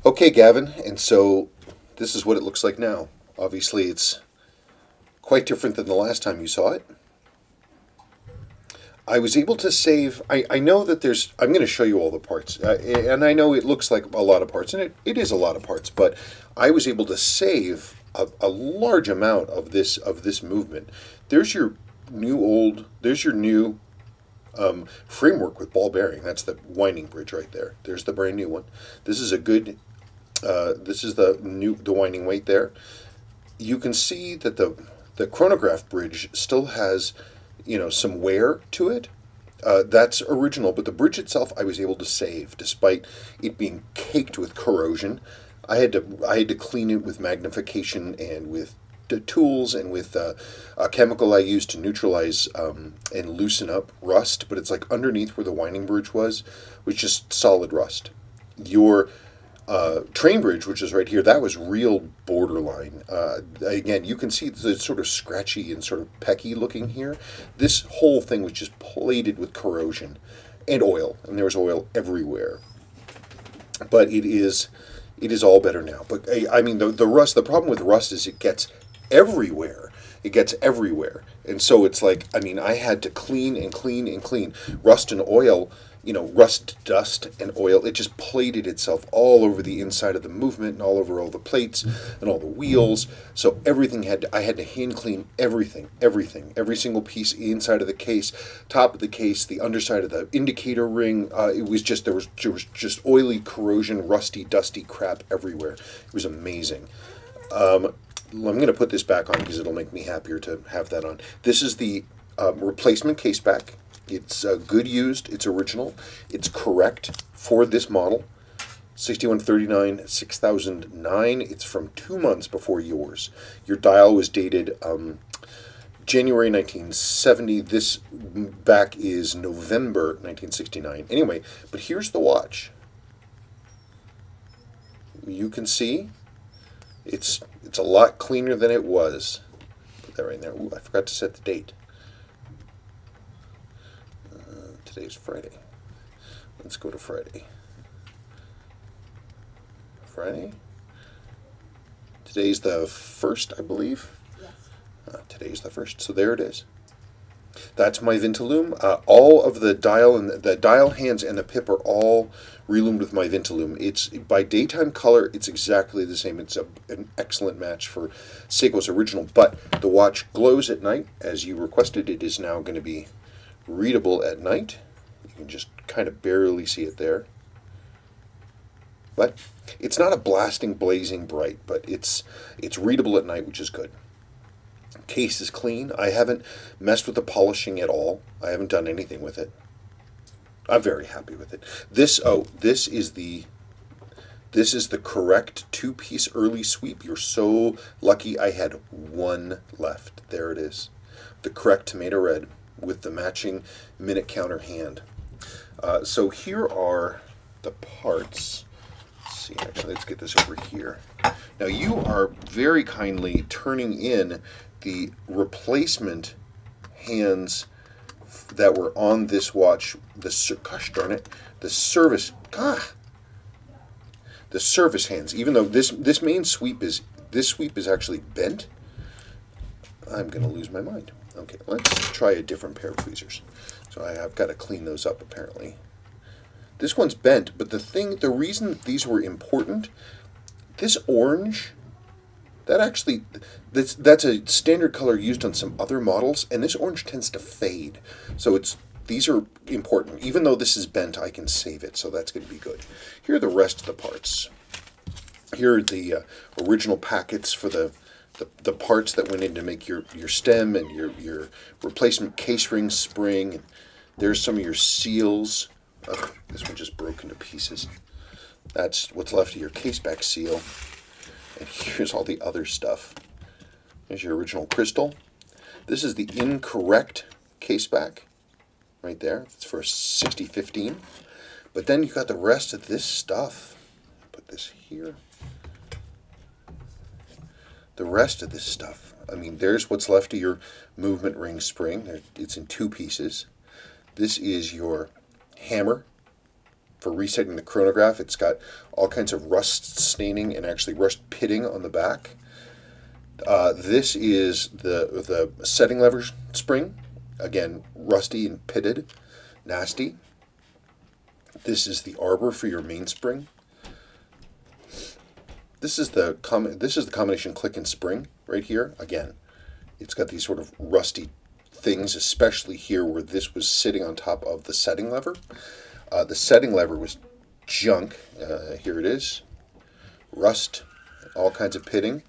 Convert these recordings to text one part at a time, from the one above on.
Okay, Gavin, and so this is what it looks like now. Obviously, it's quite different than the last time you saw it. I was able to save. I know that there's. I'm going to show you all the parts, and I know it looks like a lot of parts, and it is a lot of parts. But I was able to save a large amount of this movement. There's your There's your new framework with ball bearing. That's the winding bridge right there. There's the brand new one. This is a good. This is the winding weight there. You can see that the chronograph bridge still has, some wear to it. That's original, but the bridge itself I was able to save despite it being caked with corrosion. I had to clean it with magnification and with the tools and with a chemical I used to neutralize and loosen up rust. But it's like underneath where the winding bridge was just solid rust. Your train bridge, which is right here, that was real borderline. Again, you can see it's sort of scratchy and sort of pecky looking here. This whole thing was just plated with corrosion and oil, and there was oil everywhere. But it is all better now. But I mean, the rust. The problem with rust is it gets everywhere. It gets everywhere, and so it's like, I mean, I had to clean and clean and clean. Rust and oil, rust, dust, and oil, it just plated itself all over the inside of the movement and all over all the plates and all the wheels. So everything I had to hand clean everything, every single piece inside of the case, top of the case, the underside of the indicator ring. It was just, there was just oily corrosion, rusty, dusty crap everywhere. It was amazing. I'm going to put this back on because it'll make me happier to have that on. This is the replacement case back. It's good used. It's original. It's correct for this model. 6139 6009. It's from 2 months before yours. Your dial was dated January 1970. This back is November 1969. Anyway, but here's the watch. You can see it's a lot cleaner than it was. Put that right in there. Ooh, I forgot to set the date. Today's Friday. Let's go to Friday. Friday? Today's the 1st, I believe? Yes. Today's the 1st, so there it is. That's my Vintaloom. All of the dial and the dial hands and the pip are all reloomed with my Vintaloom. It's by daytime color. It's exactly the same. It's an excellent match for Seiko's original. But the watch glows at night, as you requested. It is now going to be readable at night. You can just kind of barely see it there. But it's not a blasting, blazing bright, but it's readable at night, which is good. Case is clean. I haven't messed with the polishing at all. I haven't done anything with it. I'm very happy with it. This is the correct 2-piece early sweep. You're so lucky. I had one left. There it is. The correct tomato red with the matching minute counter hand. So here are the parts. Let's see, actually, let's get this over here. Now you are very kindly turning in the replacement hands that were on this watch. Gosh darn it, the service hands. Even though this main sweep is actually bent, I'm going to lose my mind. Okay, let's try a different pair of tweezers. So I've got to clean those up apparently. This one's bent, but the reason that these were important, this orange, that's a standard color used on some other models, and this orange tends to fade. So these are important. Even though this is bent, I can save it, so that's going to be good. Here are the rest of the parts. Here are the original packets for the parts that went in to make your stem and your replacement case ring spring. There's some of your seals. This one just broke into pieces. That's what's left of your case back seal. And here's all the other stuff. There's your original crystal. This is the incorrect case back right there. It's for a 6015. But then you got the rest of this stuff. Put this here. The rest of this stuff. I mean, there's what's left of your movement ring spring. It's in 2 pieces. This is your hammer. for resetting the chronograph. It's got all kinds of rust staining and actually rust pitting on the back. This is the setting lever spring. Again, rusty and pitted, nasty. This is the arbor for your mainspring. This is the combination click and spring right here. Again, it's got these sort of rusty things, especially here where this was sitting on top of the setting lever. The setting lever was junk. Here it is. Rust, all kinds of pitting.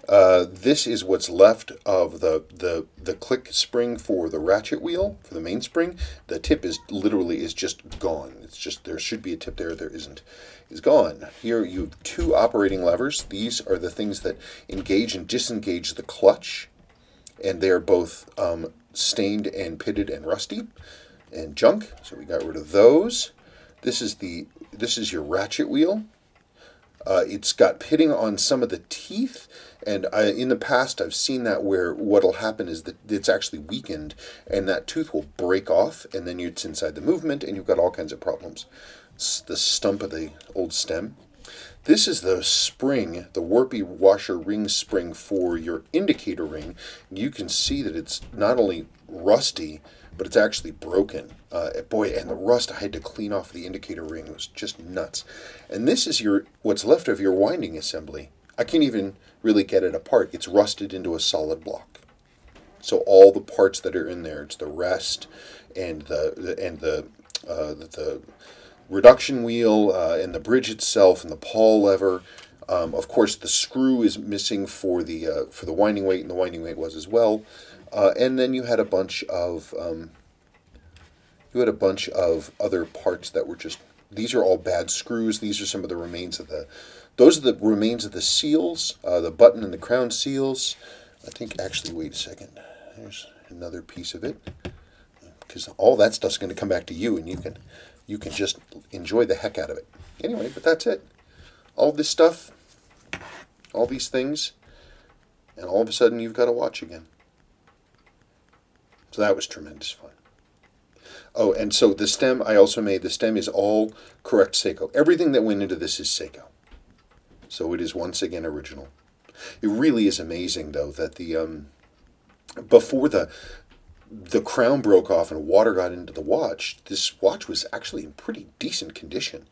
This is what's left of the click spring for the ratchet wheel, for the mainspring. The tip is literally just gone. It's just, there should be a tip there, there isn't. It's gone. Here you have two operating levers. These are the things that engage and disengage the clutch, and they are both stained and pitted and rusty and junk, so we got rid of those. This is your ratchet wheel. It's got pitting on some of the teeth, and in the past I've seen that where what'll happen is that it's actually weakened and that tooth will break off, and then it's inside the movement and you've got all kinds of problems. It's the stump of the old stem. This is the spring, the warpy washer ring spring for your indicator ring. You can see that it's not only rusty, but it's actually broken. Boy, and the rust I had to clean off the indicator ring. It was just nuts. And this is what's left of your winding assembly. I can't even really get it apart. It's rusted into a solid block. So all the parts that are in there, it's the rest and the reduction wheel and the bridge itself and the pawl lever. Of course, the screw is missing for the winding weight, and the winding weight was as well. And then you had a bunch of other parts that were just, these are all bad screws. These are some of the remains of those are the remains of the seals, the button and the crown seals. I think, actually, wait a second. There's another piece of it, because all that stuff's going to come back to you, and you can just enjoy the heck out of it. Anyway, but that's it. All this stuff, all these things, and all of a sudden you've got a watch again. So that was tremendous fun. Oh, and so the stem I also made, the stem is all correct Seiko. Everything that went into this is Seiko. So it is once again original. It really is amazing, though, that before the crown broke off and water got into the watch, this watch was actually in pretty decent condition.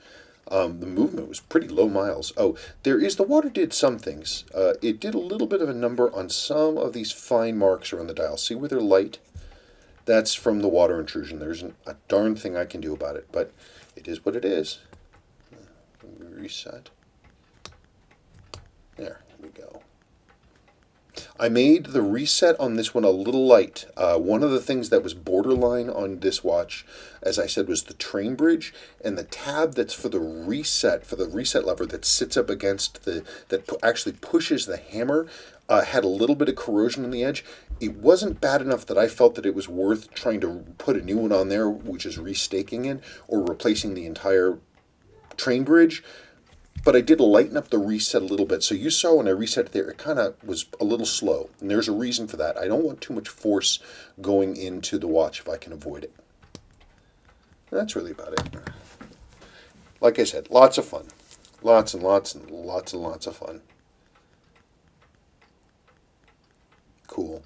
The movement was pretty low miles. Oh, the water did some things. It did a little bit of a number on some of these fine marks around the dial. See where they're light? That's from the water intrusion. There isn't a darn thing I can do about it, but it is what it is. Reset. There we go. I made the reset on this one a little light. One of the things that was borderline on this watch, as I said, was the train bridge, and the tab that's for the reset lever that sits up against that actually pushes the hammer, had a little bit of corrosion on the edge. It wasn't bad enough that I felt that it was worth trying to put a new one on there, which is restaking it or replacing the entire train bridge. But I did lighten up the reset a little bit. So you saw when I reset it there, it kind of was a little slow. And there's a reason for that. I don't want too much force going into the watch if I can avoid it. That's really about it. Like I said, lots of fun. Lots and lots and lots and lots of fun. Cool.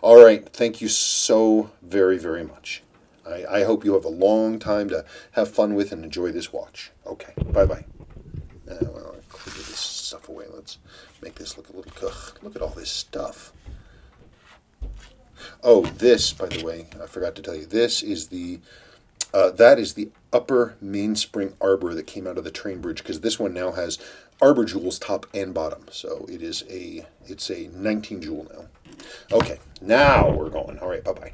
All right. Thank you so very, very much. I hope you have a long time to have fun with and enjoy this watch. Okay. Bye-bye. Well, I'll clear this stuff away. Let's make this look a little... Ugh, look at all this stuff. Oh, this, by the way, I forgot to tell you. This is that is the upper mainspring arbor that came out of the train bridge, because this one now has arbor jewels top and bottom. So it's a 19 jewel now. Okay, now we're going. All right, bye-bye.